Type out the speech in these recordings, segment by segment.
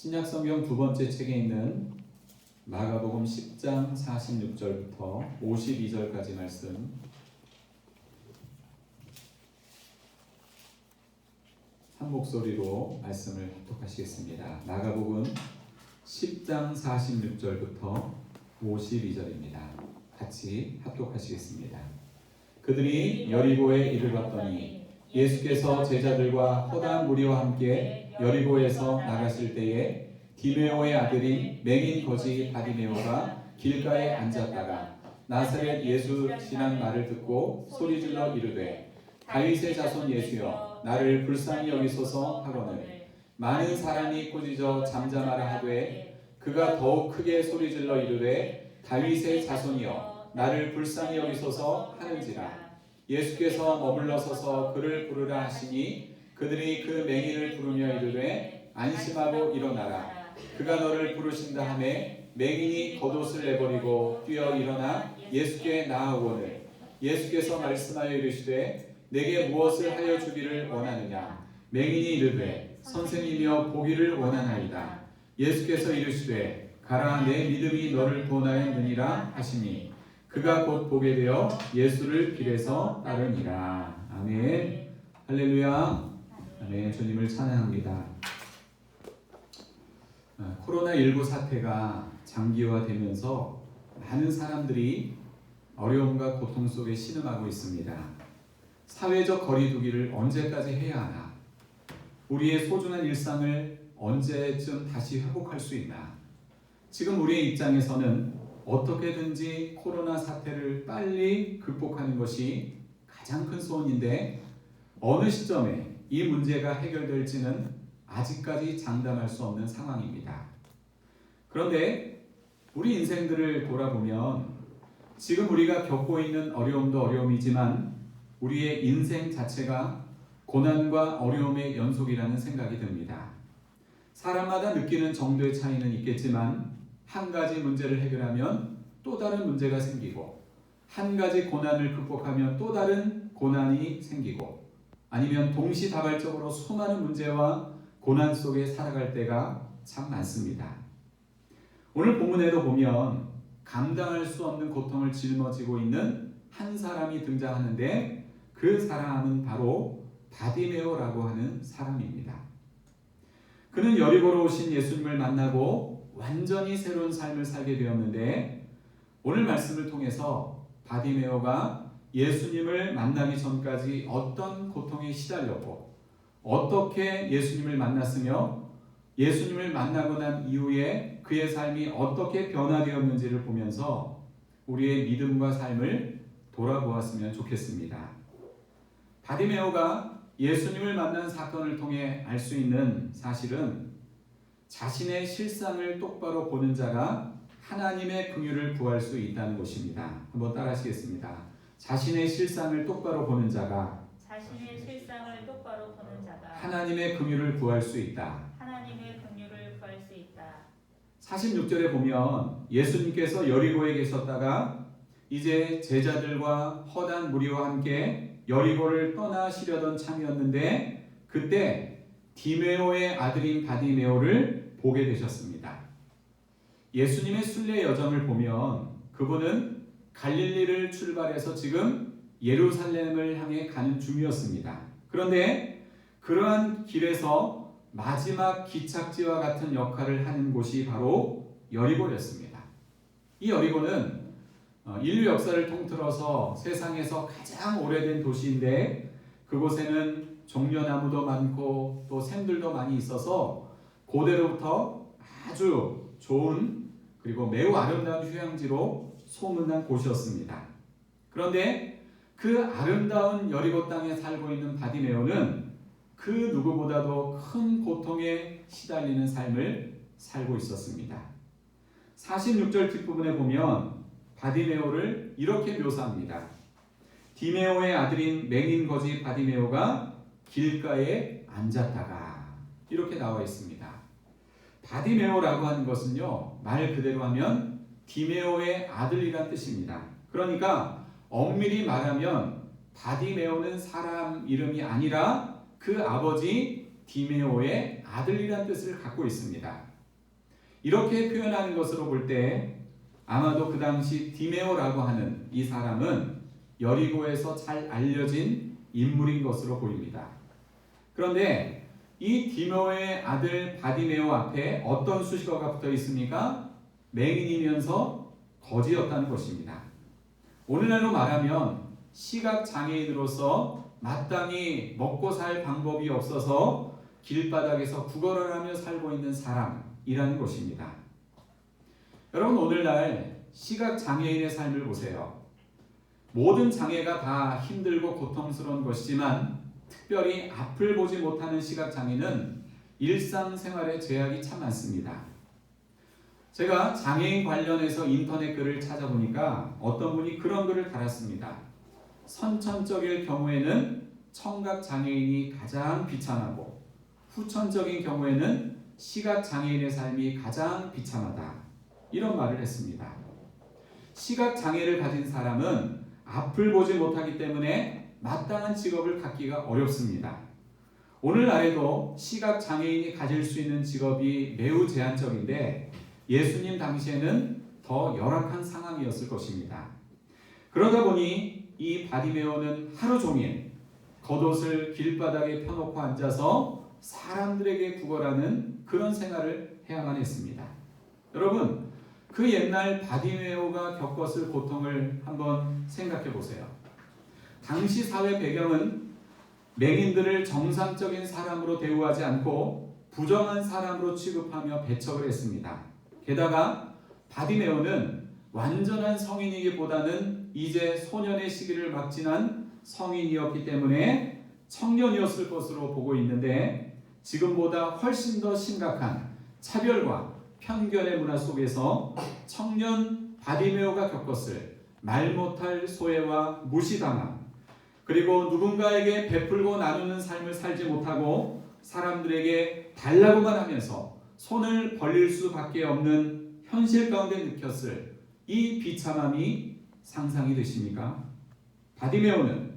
신약성경 두 번째 책에 있는 마가복음 10장 46절부터 52절까지 말씀 한 목소리로 말씀을 합독하시겠습니다. 마가복음 10장 46절부터 52절입니다. 같이 합독하시겠습니다. 그들이 여리고에 이르렀더니 예수께서 제자들과 허다한 무리와 함께 여리고에서 나가실 때에 디메오의 아들인 맹인 거지 바디메오가 길가에 앉았다가 나사렛 예수시란 말을 듣고 소리질러 이르되 다윗의 자손 예수여 나를 불쌍히 여기소서 하거늘 많은 사람이 꾸짖어 잠잠하라 하되 그가 더욱 크게 소리질러 이르되 다윗의 자손이여 나를 불쌍히 여기소서 하는지라. 예수께서 머물러 서서 그를 부르라 하시니 그들이 그 맹인을 부르며 이르되 안심하고 일어나라. 그가 너를 부르신다 하매 맹인이 겉옷을 내버리고 뛰어 일어나 예수께 나아오거늘 예수께서 말씀하여 이르시되 내게 무엇을 하여 주기를 원하느냐. 맹인이 이르되 선생님이여 보기를 원하나이다. 예수께서 이르시되 가라 내 믿음이 너를 구원하였느니라 하시니 그가 곧 보게 되어 예수를 길에서 따르니라. 아멘. 할렐루야. 아멘. 주님을 찬양합니다. 코로나19 사태가 장기화되면서 많은 사람들이 어려움과 고통 속에 신음하고 있습니다. 사회적 거리두기를 언제까지 해야 하나? 우리의 소중한 일상을 언제쯤 다시 회복할 수 있나? 지금 우리의 입장에서는 어떻게든지 코로나 사태를 빨리 극복하는 것이 가장 큰 소원인데 어느 시점에 이 문제가 해결될지는 아직까지 장담할 수 없는 상황입니다. 그런데 우리 인생들을 돌아보면 지금 우리가 겪고 있는 어려움도 어려움이지만 우리의 인생 자체가 고난과 어려움의 연속이라는 생각이 듭니다. 사람마다 느끼는 정도의 차이는 있겠지만 한 가지 문제를 해결하면 또 다른 문제가 생기고 한 가지 고난을 극복하면 또 다른 고난이 생기고 아니면 동시다발적으로 수많은 문제와 고난 속에 살아갈 때가 참 많습니다. 오늘 본문에도 보면 감당할 수 없는 고통을 짊어지고 있는 한 사람이 등장하는데 그 사람은 바로 바디메오라고 하는 사람입니다. 그는 여리고로 오신 예수님을 만나고 완전히 새로운 삶을 살게 되었는데 오늘 말씀을 통해서 바디메오가 예수님을 만나기 전까지 어떤 고통에 시달렸고 어떻게 예수님을 만났으며 예수님을 만나고 난 이후에 그의 삶이 어떻게 변화되었는지를 보면서 우리의 믿음과 삶을 돌아보았으면 좋겠습니다. 바디메오가 예수님을 만난 사건을 통해 알 수 있는 사실은 자신의 실상을 똑바로 보는 자가 하나님의 긍휼을 구할 수 있다는 것입니다. 한번 따라 하시겠습니다. 자신의 실상을 똑바로 보는 자가 하나님의 긍휼을 구할 수 있다. 46절에 보면 예수님께서 여리고에 계셨다가 이제 제자들과 허다한 무리와 함께 여리고를 떠나시려던 참이었는데 그때 디메오의 아들인 바디메오를 보게 되셨습니다. 예수님의 순례 여정을 보면 그분은 갈릴리를 출발해서 지금 예루살렘을 향해 가는 중이었습니다. 그런데 그러한 길에서 마지막 기착지와 같은 역할을 하는 곳이 바로 여리고였습니다. 이 여리고는 인류 역사를 통틀어서 세상에서 가장 오래된 도시인데 그곳에는 종려나무도 많고 또 샘들도 많이 있어서 고대로부터 아주 좋은 그리고 매우 아름다운 휴양지로 소문난 곳이었습니다. 그런데 그 아름다운 여리고 땅에 살고 있는 바디메오는 그 누구보다도 큰 고통에 시달리는 삶을 살고 있었습니다. 46절 뒷부분에 보면 바디메오를 이렇게 묘사합니다. 디메오의 아들인 맹인 거지 바디메오가 길가에 앉았다가 이렇게 나와 있습니다. 바디메오라고 하는 것은요, 말 그대로 하면 디메오의 아들이란 뜻입니다. 그러니까 엄밀히 말하면 바디메오는 사람 이름이 아니라 그 아버지 디메오의 아들이란 뜻을 갖고 있습니다. 이렇게 표현하는 것으로 볼 때 아마도 그 당시 디메오라고 하는 이 사람은 여리고에서 잘 알려진 인물인 것으로 보입니다. 그런데 이 디메오의 아들 바디메오 앞에 어떤 수식어가 붙어 있습니까? 맹인이면서 거지였다는 것입니다. 오늘날로 말하면 시각장애인으로서 마땅히 먹고 살 방법이 없어서 길바닥에서 구걸을 하며 살고 있는 사람이라는 것입니다. 여러분, 오늘날 시각장애인의 삶을 보세요. 모든 장애가 다 힘들고 고통스러운 것이지만 특별히 앞을 보지 못하는 시각장애는 일상생활에 제약이 참 많습니다. 제가 장애인 관련해서 인터넷 글을 찾아보니까 어떤 분이 그런 글을 달았습니다. 선천적일 경우에는 청각장애인이 가장 비참하고 후천적인 경우에는 시각장애인의 삶이 가장 비참하다. 이런 말을 했습니다. 시각장애를 가진 사람은 앞을 보지 못하기 때문에 마땅한 직업을 갖기가 어렵습니다. 오늘날에도 시각장애인이 가질 수 있는 직업이 매우 제한적인데 예수님 당시에는 더 열악한 상황이었을 것입니다. 그러다 보니 이 바디메오는 하루 종일 겉옷을 길바닥에 펴놓고 앉아서 사람들에게 구걸하는 그런 생활을 해야만 했습니다. 여러분, 그 옛날 바디메오가 겪었을 고통을 한번 생각해 보세요. 당시 사회 배경은 맹인들을 정상적인 사람으로 대우하지 않고 부정한 사람으로 취급하며 배척을 했습니다. 게다가 바디메오는 완전한 성인이기보다는 이제 소년의 시기를 막 지난 성인이었기 때문에 청년이었을 것으로 보고 있는데 지금보다 훨씬 더 심각한 차별과 편견의 문화 속에서 청년 바디메오가 겪었을 말 못할 소외와 무시당함, 그리고 누군가에게 베풀고 나누는 삶을 살지 못하고 사람들에게 달라고만 하면서 손을 벌릴 수밖에 없는 현실 가운데 느꼈을 이 비참함이 상상이 되십니까? 바디메오는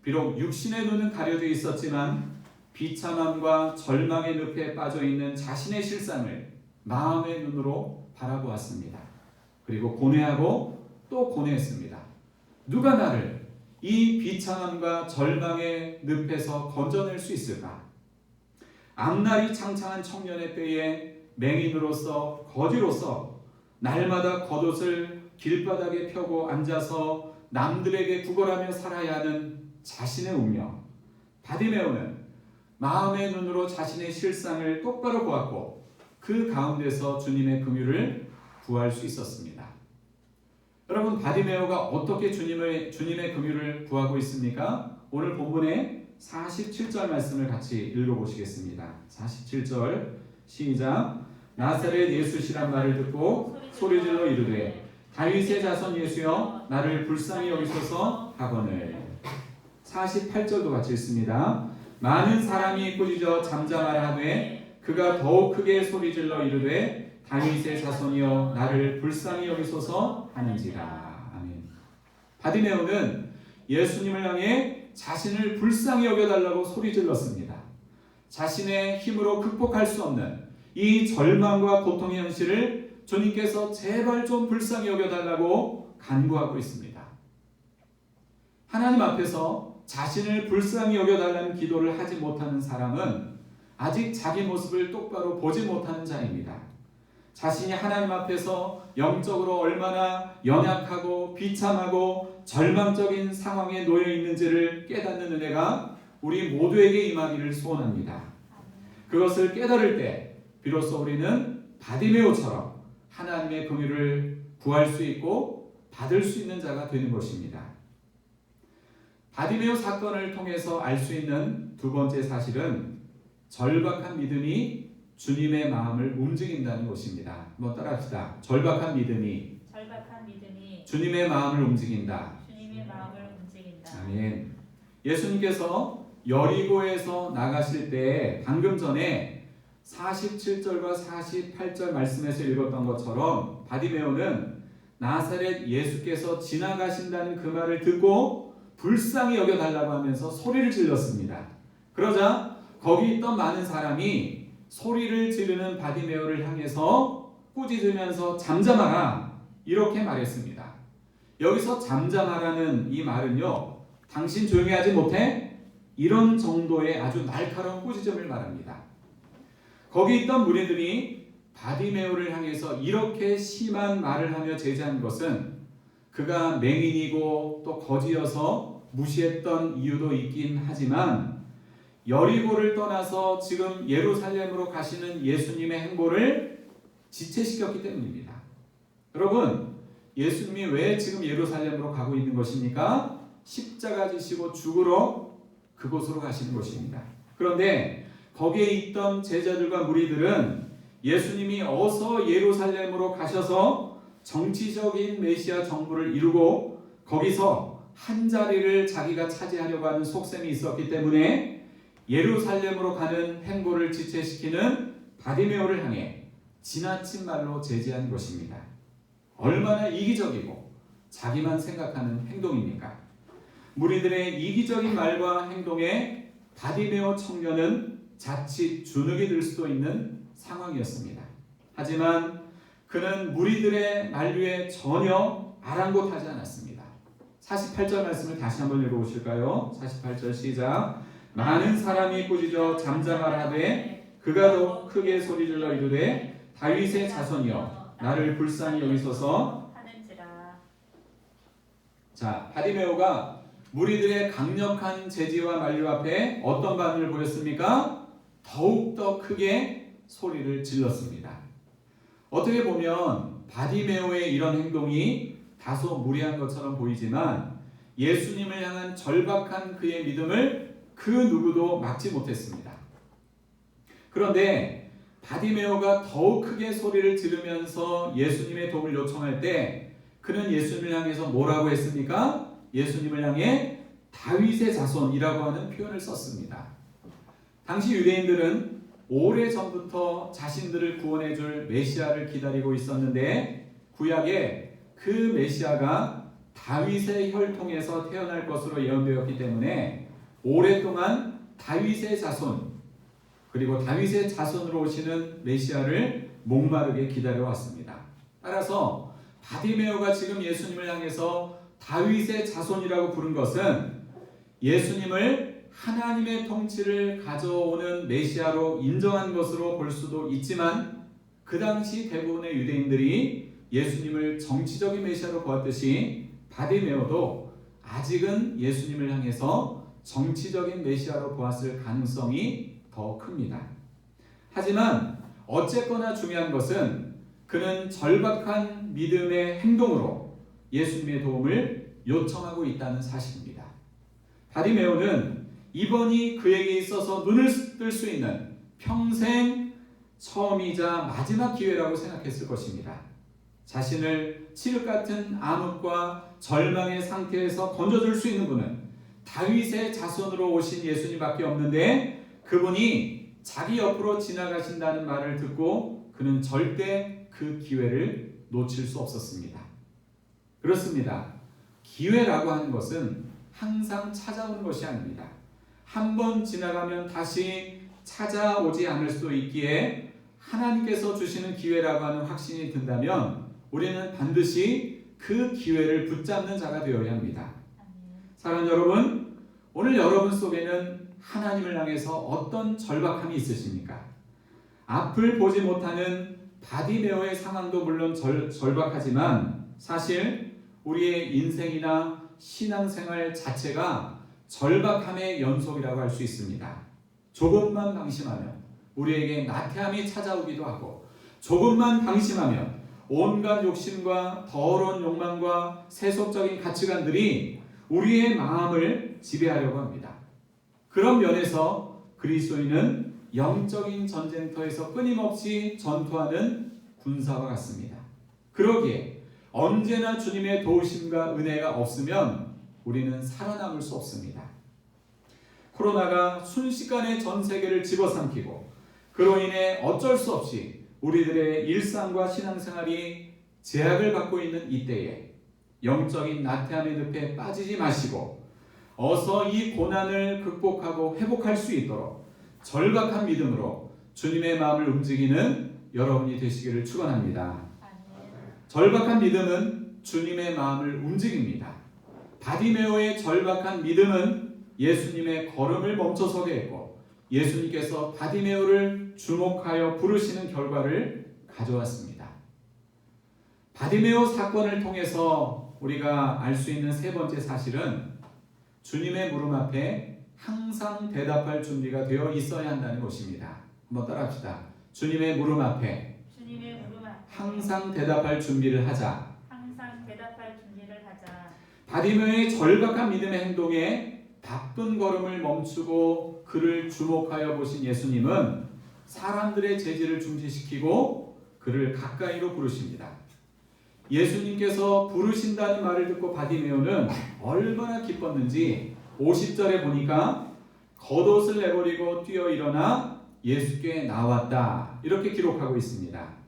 비록 육신의 눈은 가려져 있었지만 비참함과 절망의 늪에 빠져있는 자신의 실상을 마음의 눈으로 바라보았습니다. 그리고 고뇌하고 또 고뇌했습니다. 누가 나를 이 비참함과 절망의 늪에서 건져낼 수 있을까? 앞날이 창창한 청년의 때에 맹인으로서 거지로서 날마다 겉옷을 길바닥에 펴고 앉아서 남들에게 구걸하며 살아야 하는 자신의 운명. 바디메오는 마음의 눈으로 자신의 실상을 똑바로 보았고 그 가운데서 주님의 긍휼을 구할 수 있었습니다. 여러분, 바디메오가 어떻게 주님의 긍휼을 구하고 있습니까? 오늘 본문의 47절 말씀을 같이 읽어보시겠습니다. 47절 시작. 나사렛 예수시란 말을 듣고 소리질러 이르되 다윗의 자손 예수여 나를 불쌍히 여기소서 하거늘. 48절도 같이 읽습니다. 많은 사람이 꾸짖어 잠잠하라 하되 그가 더욱 크게 소리질러 이르되 다윗의 자손이여 나를 불쌍히 여기소서 하는지라. 아멘. 바디메오는 예수님을 향해 자신을 불쌍히 여겨달라고 소리질렀습니다. 자신의 힘으로 극복할 수 없는 이 절망과 고통의 현실을 주님께서 제발 좀 불쌍히 여겨달라고 간구하고 있습니다. 하나님 앞에서 자신을 불쌍히 여겨달라는 기도를 하지 못하는 사람은 아직 자기 모습을 똑바로 보지 못하는 자입니다. 자신이 하나님 앞에서 영적으로 얼마나 연약하고 비참하고 절망적인 상황에 놓여 있는지를 깨닫는 은혜가 우리 모두에게 임하기를 소원합니다. 그것을 깨달을 때 비로소 우리는 바디메오처럼 하나님의 긍휼을 구할 수 있고 받을 수 있는 자가 되는 것입니다. 바디메오 사건을 통해서 알 수 있는 두 번째 사실은 절박한 믿음이 주님의 마음을 움직인다는 것입니다. 한번 따라합시다. 절박한 믿음이 주님의 마음을 움직인다. 아멘. 예수님께서 여리고에서 나가실 때 방금 전에 47절과 48절 말씀에서 읽었던 것처럼 바디메오는 나사렛 예수께서 지나가신다는 그 말을 듣고 불쌍히 여겨달라고 하면서 소리를 질렀습니다. 그러자 거기 있던 많은 사람이 소리를 지르는 바디메오를 향해서 꾸짖으면서 잠잠하라 이렇게 말했습니다. 여기서 잠잠하라는 이 말은요, 당신 조용히 하지 못해? 이런 정도의 아주 날카로운 꾸짖음을 말합니다. 거기 있던 무리들이 바디메오를 향해서 이렇게 심한 말을 하며 제지한 것은 그가 맹인이고 또 거지여서 무시했던 이유도 있긴 하지만 여리고를 떠나서 지금 예루살렘으로 가시는 예수님의 행보를 지체시켰기 때문입니다. 여러분, 예수님이 왜 지금 예루살렘으로 가고 있는 것입니까? 십자가 지시고 죽으러 그곳으로 가시는 것입니다. 그런데 거기에 있던 제자들과 무리들은 예수님이 어서 예루살렘으로 가셔서 정치적인 메시아 정부를 이루고 거기서 한 자리를 자기가 차지하려고 하는 속셈이 있었기 때문에 예루살렘으로 가는 행보를 지체시키는 바디메오를 향해 지나친 말로 제지한 것입니다. 얼마나 이기적이고 자기만 생각하는 행동입니까? 무리들의 이기적인 말과 행동에 바디메오 청년은 자칫 주눅이 들 수도 있는 상황이었습니다. 하지만 그는 무리들의 만류에 전혀 아랑곳하지 않았습니다. 48절 말씀을 다시 한번 읽어보실까요? 48절 시작. 많은 사람이 꾸짖어 잠잠하라되 그가 더 크게 소리질러 이르되 다윗의 자손이여 나를 불쌍히 여기소서 하는지라. 자, 바디메오가 무리들의 강력한 제지와 만류 앞에 어떤 반응을 보였습니까? 더욱더 크게 소리를 질렀습니다. 어떻게 보면 바디메오의 이런 행동이 다소 무리한 것처럼 보이지만 예수님을 향한 절박한 그의 믿음을 그 누구도 막지 못했습니다. 그런데 바디메오가 더욱 크게 소리를 지르면서 예수님의 도움을 요청할 때 그는 예수님을 향해서 뭐라고 했습니까? 예수님을 향해 다윗의 자손이라고 하는 표현을 썼습니다. 당시 유대인들은 오래전부터 자신들을 구원해 줄 메시아를 기다리고 있었는데 구약에 그 메시아가 다윗의 혈통에서 태어날 것으로 예언되었기 때문에 오랫동안 다윗의 자손 그리고 다윗의 자손으로 오시는 메시아를 목마르게 기다려왔습니다. 따라서 바디메오가 지금 예수님을 향해서 다윗의 자손이라고 부른 것은 예수님을 하나님의 통치를 가져오는 메시아로 인정한 것으로 볼 수도 있지만 그 당시 대부분의 유대인들이 예수님을 정치적인 메시아로 보았듯이 바디메오도 아직은 예수님을 향해서 정치적인 메시아로 보았을 가능성이 더 큽니다. 하지만 어쨌거나 중요한 것은 그는 절박한 믿음의 행동으로 예수님의 도움을 요청하고 있다는 사실입니다. 바디메오는 이번이 그에게 있어서 눈을 뜰 수 있는 평생 처음이자 마지막 기회라고 생각했을 것입니다. 자신을 칠흑 같은 암흑과 절망의 상태에서 건져줄 수 있는 분은 다윗의 자손으로 오신 예수님밖에 없는데 그분이 자기 옆으로 지나가신다는 말을 듣고 그는 절대 그 기회를 놓칠 수 없었습니다. 그렇습니다. 기회라고 하는 것은 항상 찾아오는 것이 아닙니다. 한 번 지나가면 다시 찾아오지 않을 수도 있기에 하나님께서 주시는 기회라고 하는 확신이 든다면 우리는 반드시 그 기회를 붙잡는 자가 되어야 합니다. 사랑하는 여러분, 오늘 여러분 속에는 하나님을 향해서 어떤 절박함이 있으십니까? 앞을 보지 못하는 바디메오의 상황도 물론 절박하지만 사실 우리의 인생이나 신앙생활 자체가 절박함의 연속이라고 할 수 있습니다. 조금만 방심하면 우리에게 나태함이 찾아오기도 하고 조금만 방심하면 온갖 욕심과 더러운 욕망과 세속적인 가치관들이 우리의 마음을 지배하려고 합니다. 그런 면에서 그리스도인은 영적인 전쟁터에서 끊임없이 전투하는 군사와 같습니다. 그러기에 언제나 주님의 도우심과 은혜가 없으면 우리는 살아남을 수 없습니다. 코로나가 순식간에 전 세계를 집어삼키고 그로 인해 어쩔 수 없이 우리들의 일상과 신앙생활이 제약을 받고 있는 이때에 영적인 나태함의 늪에 빠지지 마시고 어서 이 고난을 극복하고 회복할 수 있도록 절박한 믿음으로 주님의 마음을 움직이는 여러분이 되시기를 축원합니다. 절박한 믿음은 주님의 마음을 움직입니다. 바디메오의 절박한 믿음은 예수님의 걸음을 멈춰서게 했고 예수님께서 바디메오를 주목하여 부르시는 결과를 가져왔습니다. 바디메오 사건을 통해서 우리가 알 수 있는 세 번째 사실은 주님의 물음 앞에 항상 대답할 준비가 되어 있어야 한다는 것입니다. 한번 따라합시다. 주님의 물음 앞에 항상 대답할 준비를 하자. 바디메오의 절박한 믿음의 행동에 바쁜 걸음을 멈추고 그를 주목하여 보신 예수님은 사람들의 제지를 중지시키고 그를 가까이로 부르십니다. 예수님께서 부르신다는 말을 듣고 바디메오는 얼마나 기뻤는지 50절에 보니까 겉옷을 내버리고 뛰어 일어나 예수께 나왔다 이렇게 기록하고 있습니다.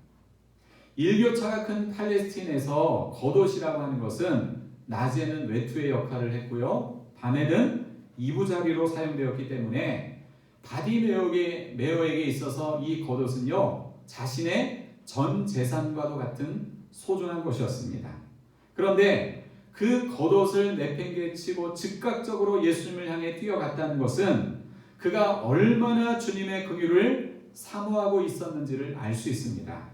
일교차가 큰 팔레스틴에서 겉옷이라고 하는 것은 낮에는 외투의 역할을 했고요. 밤에는 이부자리로 사용되었기 때문에 바디메오에게 있어서 이 겉옷은요 자신의 전 재산과도 같은 소중한 것이었습니다. 그런데 그 겉옷을 내팽개치고 즉각적으로 예수님을 향해 뛰어갔다는 것은 그가 얼마나 주님의 긍휼을 사모하고 있었는지를 알 수 있습니다.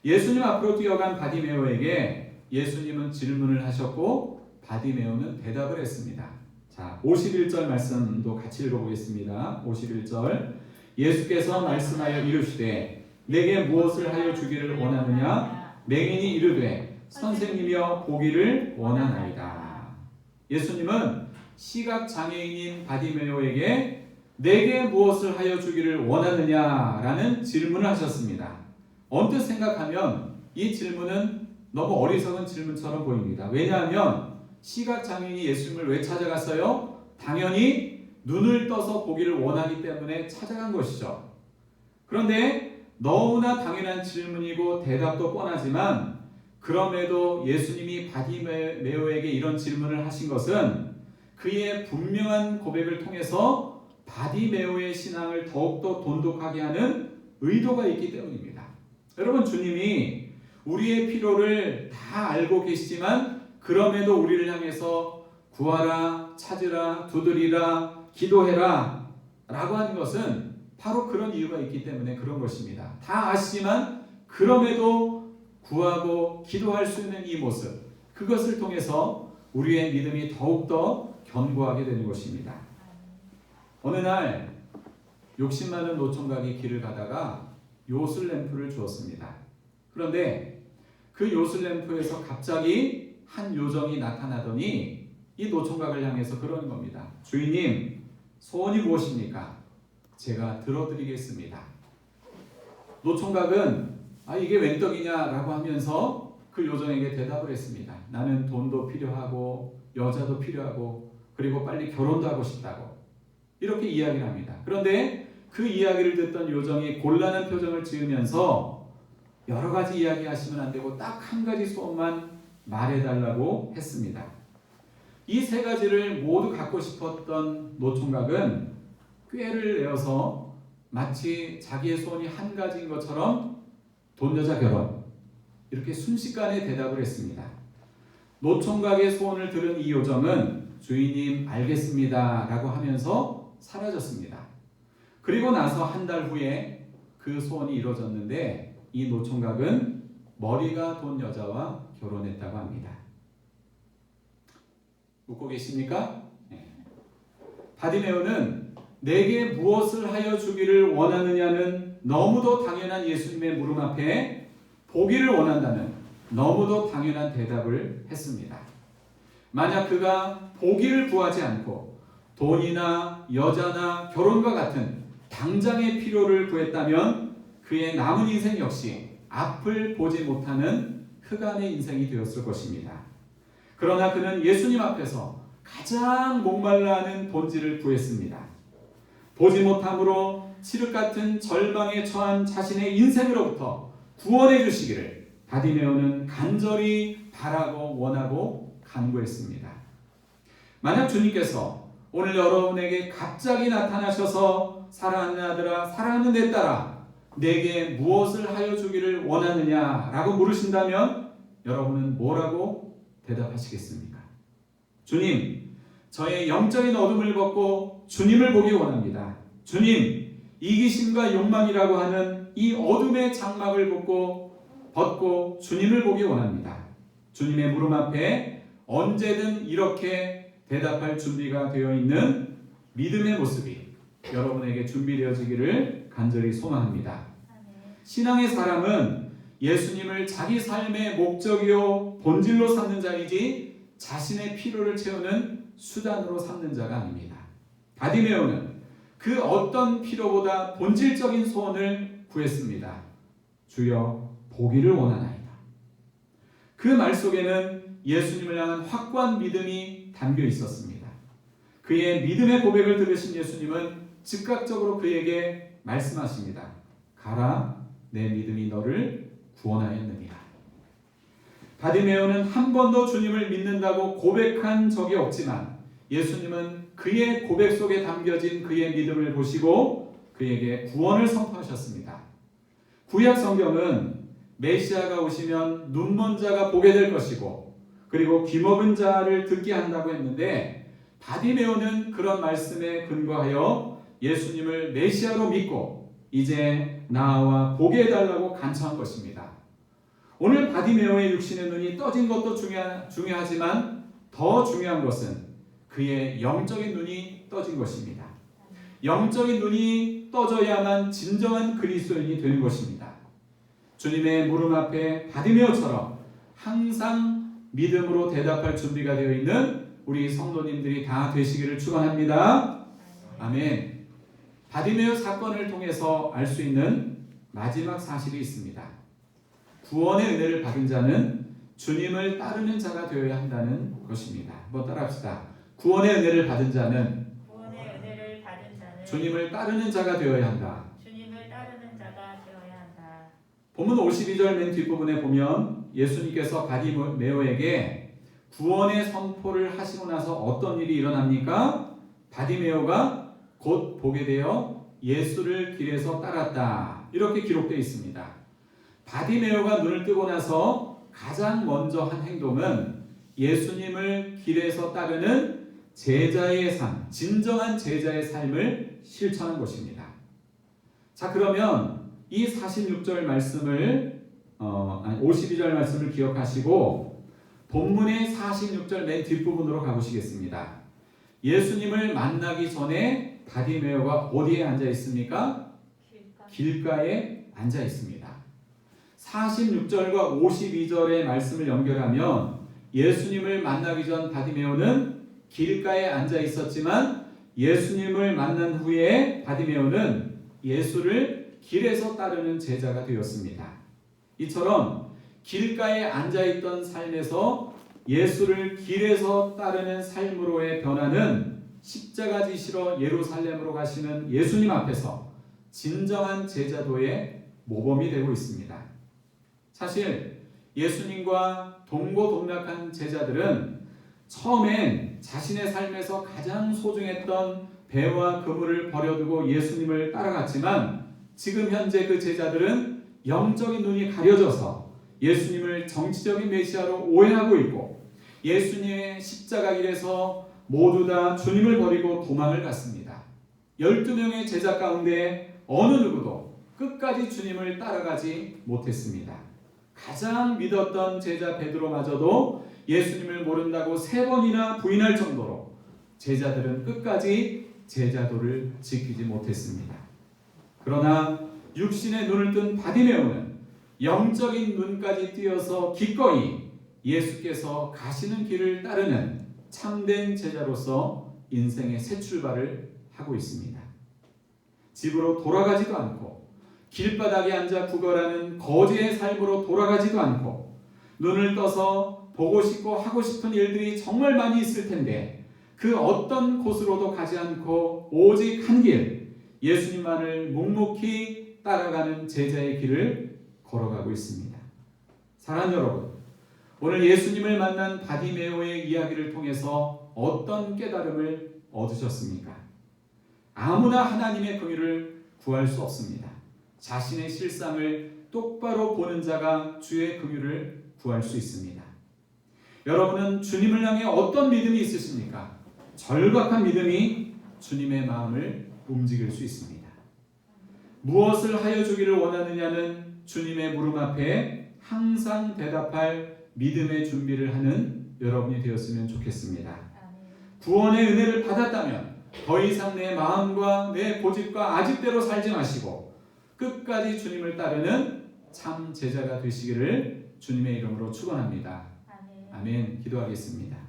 예수님 앞으로 뛰어간 바디메오에게 예수님은 질문을 하셨고 바디메오는 대답을 했습니다. 자, 51절 말씀도 같이 읽어보겠습니다. 51절 예수께서 말씀하여 이르시되 내게 무엇을 하여 주기를 원하느냐? 맹인이 이르되 선생님이여 보기를 원하나이다. 예수님은 시각장애인인 바디메오에게 내게 무엇을 하여 주기를 원하느냐라는 질문을 하셨습니다. 언뜻 생각하면 이 질문은 너무 어리석은 질문처럼 보입니다. 왜냐하면 시각장애인이 예수님을 왜 찾아갔어요? 당연히 눈을 떠서 보기를 원하기 때문에 찾아간 것이죠. 그런데 너무나 당연한 질문이고 대답도 뻔하지만 그럼에도 예수님이 바디메오에게 이런 질문을 하신 것은 그의 분명한 고백을 통해서 바디메오의 신앙을 더욱더 돈독하게 하는 의도가 있기 때문입니다. 여러분, 주님이 우리의 필요를 다 알고 계시지만 그럼에도 우리를 향해서 구하라, 찾으라, 두드리라, 기도해라 라고 하는 것은 바로 그런 이유가 있기 때문에 그런 것입니다. 다 아시지만 그럼에도 구하고 기도할 수 있는 이 모습, 그것을 통해서 우리의 믿음이 더욱더 견고하게 되는 것입니다. 어느 날 욕심 많은 노총각이 길을 가다가 요술램프를 주었습니다. 그런데 그 요술램프에서 갑자기 한 요정이 나타나더니 이 노총각을 향해서 그러는 겁니다. 주인님, 소원이 무엇입니까? 제가 들어드리겠습니다. 노총각은 이게 웬 떡이냐라고 하면서 그 요정에게 대답을 했습니다. 나는 돈도 필요하고 여자도 필요하고 그리고 빨리 결혼도 하고 싶다고 이렇게 이야기를 합니다. 그런데 그 이야기를 듣던 요정이 곤란한 표정을 지으면서 여러 가지 이야기하시면 안 되고 딱 한 가지 소원만 말해달라고 했습니다. 이 세 가지를 모두 갖고 싶었던 노총각은 꾀를 내어서 마치 자기의 소원이 한 가지인 것처럼 돈, 여자, 결혼 이렇게 순식간에 대답을 했습니다. 노총각의 소원을 들은 이 요정은 주인님 알겠습니다 라고 하면서 사라졌습니다. 그리고 나서 한 달 후에 그 소원이 이루어졌는데 이 노총각은 머리가 돈 여자와 결혼했다고 합니다. 웃고 계십니까? 네. 바디메오는 내게 무엇을 하여 주기를 원하느냐는 너무도 당연한 예수님의 물음 앞에 보기를 원한다는 너무도 당연한 대답을 했습니다. 만약 그가 보기를 구하지 않고 돈이나 여자나 결혼과 같은 당장의 필요를 구했다면 그의 남은 인생 역시 앞을 보지 못하는 흑암의 인생이 되었을 것입니다. 그러나 그는 예수님 앞에서 가장 목말라하는 본질을 구했습니다. 보지 못함으로 칠흑 같은 절망에 처한 자신의 인생으로부터 구원해 주시기를 바디메오는 간절히 바라고 원하고 간구했습니다. 만약 주님께서 오늘 여러분에게 갑자기 나타나셔서 사랑하는 아들아, 사랑하는 내 딸아, 내게 무엇을 하여 주기를 원하느냐라고 물으신다면 여러분은 뭐라고 대답하시겠습니까? 주님, 저의 영적인 어둠을 벗고 주님을 보기 원합니다. 주님, 이기심과 욕망이라고 하는 이 어둠의 장막을 벗고 주님을 보기 원합니다. 주님의 무릎 앞에 언제든 이렇게 대답할 준비가 되어 있는 믿음의 모습이 여러분에게 준비되어지기를 간절히 소망합니다. 신앙의 사람은 예수님을 자기 삶의 목적이요 본질로 삼는 자이지 자신의 필요를 채우는 수단으로 삼는 자가 아닙니다. 바디메오는 그 어떤 필요보다 본질적인 소원을 구했습니다. 주여 보기를 원하나이다. 그 말 속에는 예수님을 향한 확고한 믿음이 담겨 있었습니다. 그의 믿음의 고백을 들으신 예수님은 즉각적으로 그에게 말씀하십니다. 가라, 내 믿음이 너를 구원하였느니라. 바디메오는 한 번도 주님을 믿는다고 고백한 적이 없지만 예수님은 그의 고백 속에 담겨진 그의 믿음을 보시고 그에게 구원을 선포하셨습니다. 구약 성경은 메시아가 오시면 눈먼 자가 보게 될 것이고 그리고 귀먹은 자를 듣게 한다고 했는데 바디메오는 그런 말씀에 근거하여 예수님을 메시아로 믿고 이제 나와 보게 해달라고 간청한 것입니다. 오늘 바디메오의 육신의 눈이 떠진 것도 중요하지만 더 중요한 것은 그의 영적인 눈이 떠진 것입니다. 영적인 눈이 떠져야만 진정한 그리스도인이 되는 것입니다. 주님의 무릎 앞에 바디메오처럼 항상 믿음으로 대답할 준비가 되어 있는 우리 성도님들이 다 되시기를 축원합니다. 아멘. 바디메오 사건을 통해서 알 수 있는 마지막 사실이 있습니다. 구원의 은혜를 받은 자는 주님을 따르는 자가 되어야 한다는 것입니다. 한번 따라합시다. 구원의 은혜를 받은 자는 주님을 따르는 자가 되어야 한다. 본문 52절 맨 뒷부분에 보면 예수님께서 바디메오에게 구원의 선포를 하시고 나서 어떤 일이 일어납니까? 바디메오가 곧 보게 되어 예수를 길에서 따랐다. 이렇게 기록되어 있습니다. 바디메오가 눈을 뜨고 나서 가장 먼저 한 행동은 예수님을 길에서 따르는 제자의 삶, 진정한 제자의 삶을 실천한 것입니다. 자, 그러면 이 46절 말씀을 52절 말씀을 기억하시고 본문의 46절 맨 뒷부분으로 가보시겠습니다. 예수님을 만나기 전에 바디메오가 어디에 앉아 있습니까? 길가에 앉아 있습니다. 46절과 52절의 말씀을 연결하면 예수님을 만나기 전 바디메오는 길가에 앉아 있었지만 예수님을 만난 후에 바디메오는 예수를 길에서 따르는 제자가 되었습니다. 이처럼 길가에 앉아있던 삶에서 예수를 길에서 따르는 삶으로의 변화는 십자가 지시러 예루살렘으로 가시는 예수님 앞에서 진정한 제자도의 모범이 되고 있습니다. 사실 예수님과 동고동락한 제자들은 처음엔 자신의 삶에서 가장 소중했던 배와 그물을 버려두고 예수님을 따라갔지만 지금 현재 그 제자들은 영적인 눈이 가려져서 예수님을 정치적인 메시아로 오해하고 있고 예수님의 십자가 길에서 모두 다 주님을 버리고 도망을 갔습니다. 12명의 제자 가운데 어느 누구도 끝까지 주님을 따라가지 못했습니다. 가장 믿었던 제자 베드로마저도 예수님을 모른다고 3번이나 부인할 정도로 제자들은 끝까지 제자도를 지키지 못했습니다. 그러나 육신의 눈을 뜬 바디메오는 영적인 눈까지 띄어서 기꺼이 예수께서 가시는 길을 따르는 참된 제자로서 인생의 새 출발을 하고 있습니다. 집으로 돌아가지도 않고 길바닥에 앉아 구걸하는 거지의 삶으로 돌아가지도 않고 눈을 떠서 보고 싶고 하고 싶은 일들이 정말 많이 있을 텐데 그 어떤 곳으로도 가지 않고 오직 한 길, 예수님만을 묵묵히 따라가는 제자의 길을 걸어가고 있습니다. 사랑하는 여러분, 오늘 예수님을 만난 바디메오의 이야기를 통해서 어떤 깨달음을 얻으셨습니까? 아무나 하나님의 긍휼을 구할 수 없습니다. 자신의 실상을 똑바로 보는 자가 주의 긍휼을 구할 수 있습니다. 여러분은 주님을 향해 어떤 믿음이 있으십니까? 절박한 믿음이 주님의 마음을 움직일 수 있습니다. 무엇을 하여 주기를 원하느냐는 주님의 물음 앞에 항상 대답할 믿음의 준비를 하는 여러분이 되었으면 좋겠습니다. 구원의 은혜를 받았다면 더 이상 내 마음과 내 고집과 아집대로 살지 마시고 끝까지 주님을 따르는 참 제자가 되시기를 주님의 이름으로 축원합니다. 아멘. 기도하겠습니다.